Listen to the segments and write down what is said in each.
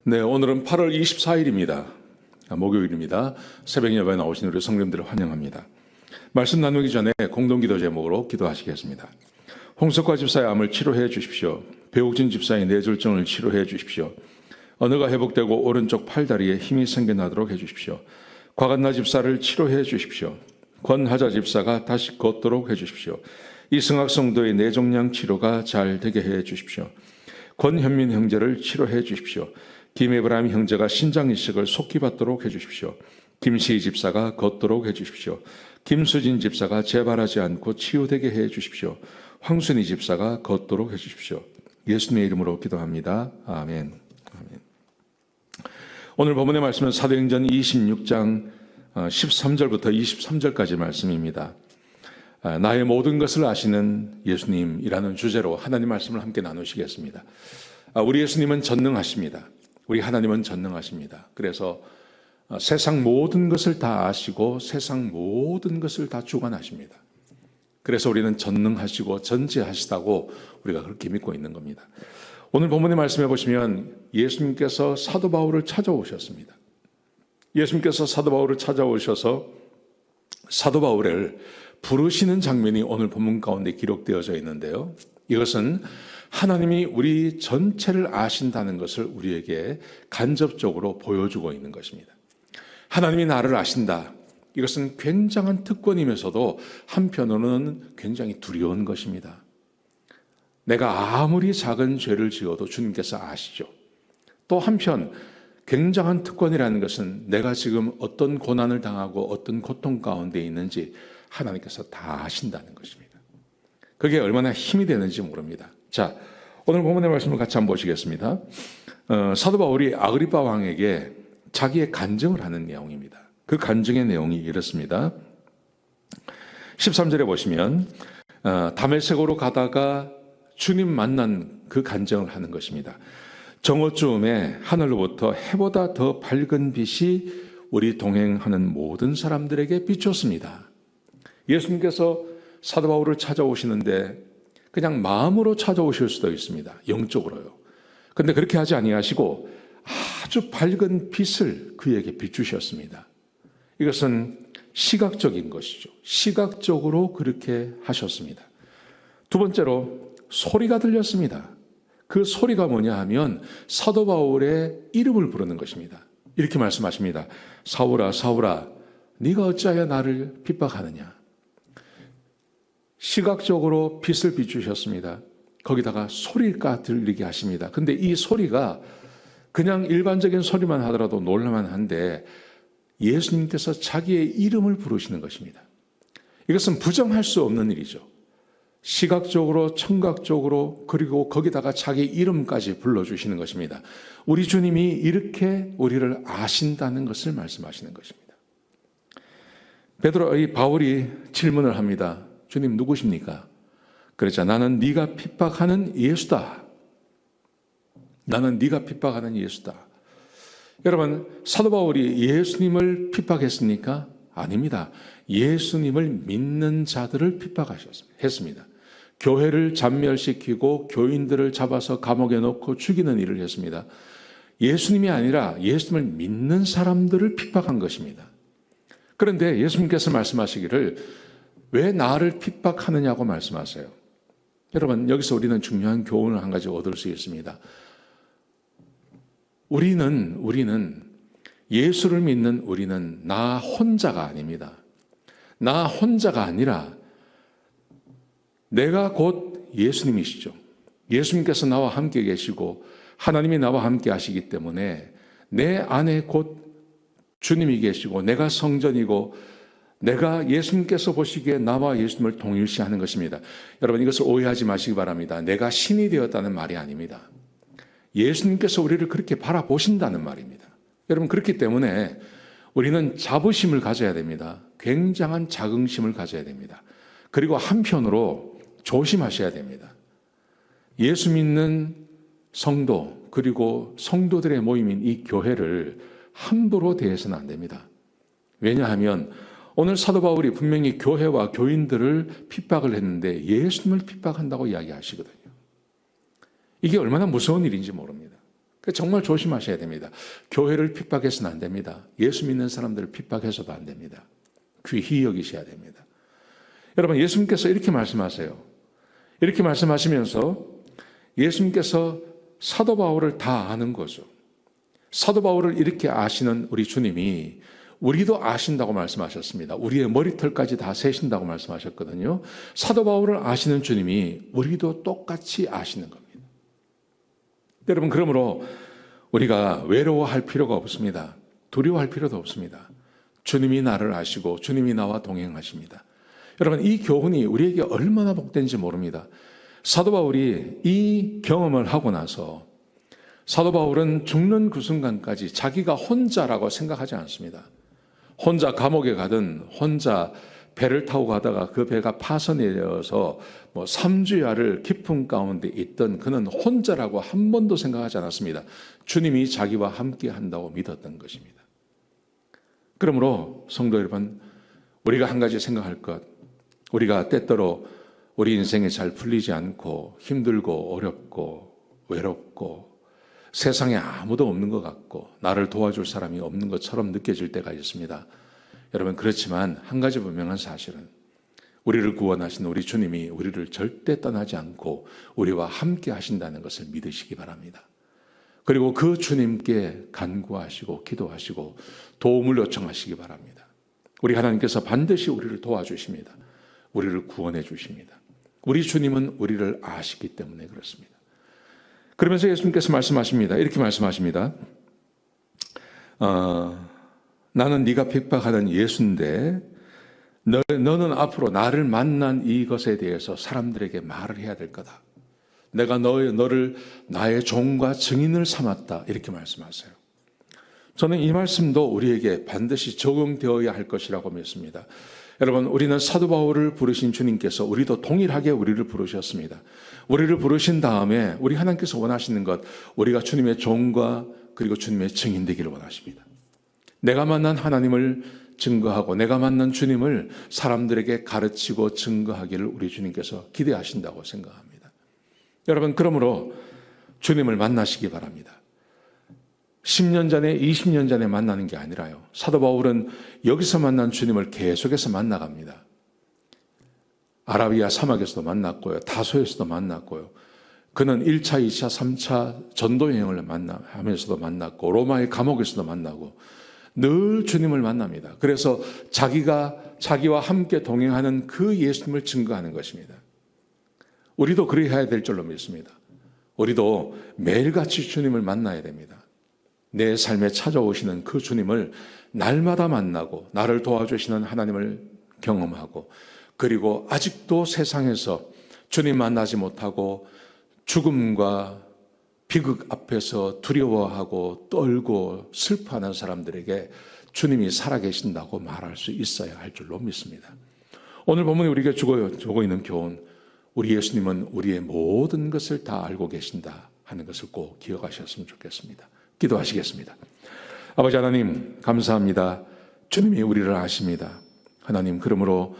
네, 오늘은 8월 24일입니다. 목요일입니다. 새벽 예배에 나오신 우리 성도님들을 환영합니다. 말씀 나누기 전에 공동기도 제목으로 기도하시겠습니다. 홍석화 집사의 암을 치료해 주십시오. 배옥진 집사의 뇌졸중을 치료해 주십시오. 언어가 회복되고 오른쪽 팔다리에 힘이 생겨나도록 해 주십시오. 곽한나 집사를 치료해 주십시오. 권하자 집사가 다시 걷도록 해 주십시오. 이승학 성도의 뇌종양 치료가 잘 되게 해 주십시오. 권현민 형제를 치료해 주십시오. 김에브라임 형제가 신장 이식을 속히 받도록 해 주십시오. 김시희 집사가 걷도록 해 주십시오. 김수진 집사가 재발하지 않고 치유되게 해 주십시오. 황순희 집사가 걷도록 해 주십시오. 예수님의 이름으로 기도합니다. 아멘. 아멘. 오늘 본문의 말씀은 사도행전 26장 13절부터 23절까지 말씀입니다. 나의 모든 것을 아시는 예수님이라는 주제로 하나님 말씀을 함께 나누시겠습니다. 우리 예수님은 전능하십니다. 우리 하나님은 전능하십니다. 그래서 세상 모든 것을 다 아시고 세상 모든 것을 다 주관하십니다. 그래서 우리는 전능하시고 전지하시다고 우리가 그렇게 믿고 있는 겁니다. 오늘 본문의 말씀해 보시면 예수님께서 사도 바울을 찾아오셨습니다. 예수님께서 사도 바울을 찾아오셔서 사도 바울을 부르시는 장면이 오늘 본문 가운데 기록되어져 있는데요. 이것은 하나님이 우리 전체를 아신다는 것을 우리에게 간접적으로 보여주고 있는 것입니다. 하나님이 나를 아신다. 이것은 굉장한 특권이면서도 한편으로는 굉장히 두려운 것입니다. 내가 아무리 작은 죄를 지어도 주님께서 아시죠. 또 한편 굉장한 특권이라는 것은 내가 지금 어떤 고난을 당하고 어떤 고통 가운데 있는지 하나님께서 다 아신다는 것입니다. 그게 얼마나 힘이 되는지 모릅니다. 자, 오늘 본문의 말씀을 같이 한번 보시겠습니다. 사도 바울이 아그리파 왕에게 자기의 간증을 하는 내용입니다. 그 간증의 내용이 이렇습니다. 13절에 보시면 다메섹으로 가다가 주님 만난 그 간증을 하는 것입니다. 정오쯤에 하늘로부터 해보다 더 밝은 빛이 우리 동행하는 모든 사람들에게 비쳤습니다. 예수님께서 사도 바울을 찾아오시는데 그냥 마음으로 찾아오실 수도 있습니다. 영적으로요. 그런데 그렇게 하지 아니하시고 아주 밝은 빛을 그에게 비추셨습니다. 이것은 시각적인 것이죠. 시각적으로 그렇게 하셨습니다. 두 번째로 소리가 들렸습니다. 그 소리가 뭐냐 하면 사도 바울의 이름을 부르는 것입니다. 이렇게 말씀하십니다. 사울아, 사울아, 네가 어찌하여 나를 핍박하느냐. 시각적으로 빛을 비추셨습니다. 거기다가 소리가 들리게 하십니다. 근데 이 소리가 그냥 일반적인 소리만 하더라도 놀랄만한데 예수님께서 자기의 이름을 부르시는 것입니다. 이것은 부정할 수 없는 일이죠. 시각적으로, 청각적으로, 그리고 거기다가 자기 이름까지 불러주시는 것입니다. 우리 주님이 이렇게 우리를 아신다는 것을 말씀하시는 것입니다. 이 바울이 질문을 합니다. 주님 누구십니까? 그러자 나는 네가 핍박하는 예수다. 나는 네가 핍박하는 예수다. 여러분, 사도 바울이 예수님을 핍박했습니까? 아닙니다. 예수님을 믿는 자들을 핍박했습니다. 교회를 잔멸시키고 교인들을 잡아서 감옥에 넣고 죽이는 일을 했습니다. 예수님이 아니라 예수님을 믿는 사람들을 핍박한 것입니다. 그런데 예수님께서 말씀하시기를 왜 나를 핍박하느냐고 말씀하세요. 여러분, 여기서 우리는 중요한 교훈을 한 가지 얻을 수 있습니다. 우리는 예수를 믿는 우리는 나 혼자가 아닙니다. 나 혼자가 아니라 내가 곧 예수님이시죠. 예수님께서 나와 함께 계시고 하나님이 나와 함께 하시기 때문에 내 안에 곧 주님이 계시고 내가 성전이고 내가 예수님께서 보시기에 나와 예수님을 동일시하는 것입니다. 여러분, 이것을 오해하지 마시기 바랍니다. 내가 신이 되었다는 말이 아닙니다. 예수님께서 우리를 그렇게 바라보신다는 말입니다. 여러분, 그렇기 때문에 우리는 자부심을 가져야 됩니다. 굉장한 자긍심을 가져야 됩니다. 그리고 한편으로 조심하셔야 됩니다. 예수 믿는 성도 그리고 성도들의 모임인 이 교회를 함부로 대해서는 안 됩니다. 왜냐하면 오늘 사도 바울이 분명히 교회와 교인들을 핍박을 했는데 예수님을 핍박한다고 이야기하시거든요. 이게 얼마나 무서운 일인지 모릅니다. 정말 조심하셔야 됩니다. 교회를 핍박해서는 안 됩니다. 예수 믿는 사람들을 핍박해서도 안 됩니다. 귀히 여기셔야 됩니다. 여러분, 예수님께서 이렇게 말씀하세요. 이렇게 말씀하시면서 예수님께서 사도 바울을 다 아는 거죠. 사도 바울을 이렇게 아시는 우리 주님이 우리도 아신다고 말씀하셨습니다. 우리의 머리털까지 다 세신다고 말씀하셨거든요. 사도 바울을 아시는 주님이 우리도 똑같이 아시는 겁니다. 여러분, 그러므로 우리가 외로워할 필요가 없습니다. 두려워할 필요도 없습니다. 주님이 나를 아시고 주님이 나와 동행하십니다. 여러분, 이 교훈이 우리에게 얼마나 복된지 모릅니다. 사도 바울이 이 경험을 하고 나서 사도 바울은 죽는 그 순간까지 자기가 혼자라고 생각하지 않습니다. 혼자 감옥에 가든 혼자 배를 타고 가다가 그 배가 파손되어서 3주야를 깊은 가운데 있던 그는 혼자라고 한 번도 생각하지 않았습니다. 주님이 자기와 함께 한다고 믿었던 것입니다. 그러므로 성도 여러분, 우리가 한 가지 생각할 것, 우리가 때때로 우리 인생이 잘 풀리지 않고 힘들고 어렵고 외롭고 세상에 아무도 없는 것 같고 나를 도와줄 사람이 없는 것처럼 느껴질 때가 있습니다. 여러분, 그렇지만 한 가지 분명한 사실은 우리를 구원하신 우리 주님이 우리를 절대 떠나지 않고 우리와 함께 하신다는 것을 믿으시기 바랍니다. 그리고 그 주님께 간구하시고 기도하시고 도움을 요청하시기 바랍니다. 우리 하나님께서 반드시 우리를 도와주십니다. 우리를 구원해 주십니다. 우리 주님은 우리를 아시기 때문에 그렇습니다. 그러면서 예수님께서 말씀하십니다. 이렇게 말씀하십니다. 나는 네가 핍박하는 예수인데 너는 앞으로 나를 만난 이것에 대해서 사람들에게 말을 해야 될 거다. 내가 너를 나의 종과 증인을 삼았다. 이렇게 말씀하세요. 저는 이 말씀도 우리에게 반드시 적용되어야 할 것이라고 믿습니다. 여러분, 우리는 사도 바울을 부르신 주님께서 우리도 동일하게 우리를 부르셨습니다. 우리를 부르신 다음에 우리 하나님께서 원하시는 것, 우리가 주님의 종과 그리고 주님의 증인 되기를 원하십니다. 내가 만난 하나님을 증거하고 내가 만난 주님을 사람들에게 가르치고 증거하기를 우리 주님께서 기대하신다고 생각합니다. 여러분, 그러므로 주님을 만나시기 바랍니다. 10년 전에 20년 전에 만나는 게 아니라요. 사도 바울은 여기서 만난 주님을 계속해서 만나갑니다. 아라비아 사막에서도 만났고요. 다소에서도 만났고요. 그는 1차, 2차, 3차 전도 여행을 하면서도 만났고 로마의 감옥에서도 만나고 늘 주님을 만납니다. 그래서 자기와 함께 동행하는 그 예수님을 증거하는 것입니다. 우리도 그래야 될 줄로 믿습니다. 우리도 매일같이 주님을 만나야 됩니다. 내 삶에 찾아오시는 그 주님을 날마다 만나고 나를 도와주시는 하나님을 경험하고 그리고 아직도 세상에서 주님 만나지 못하고 죽음과 비극 앞에서 두려워하고 떨고 슬퍼하는 사람들에게 주님이 살아계신다고 말할 수 있어야 할 줄로 믿습니다. 오늘 본문에 우리가 주고 있는 교훈, 우리 예수님은 우리의 모든 것을 다 알고 계신다 하는 것을 꼭 기억하셨으면 좋겠습니다. 기도하시겠습니다. 아버지 하나님, 감사합니다. 주님이 우리를 아십니다. 하나님, 그러므로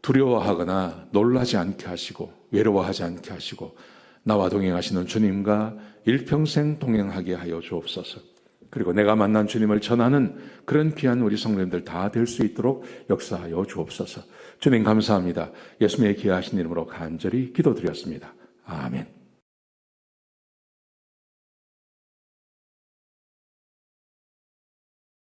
두려워하거나 놀라지 않게 하시고 외로워하지 않게 하시고 나와 동행하시는 주님과 일평생 동행하게 하여 주옵소서. 그리고 내가 만난 주님을 전하는 그런 귀한 우리 성도님들 다 될 수 있도록 역사하여 주옵소서. 주님 감사합니다. 예수님의 귀하신 이름으로 간절히 기도드렸습니다. 아멘.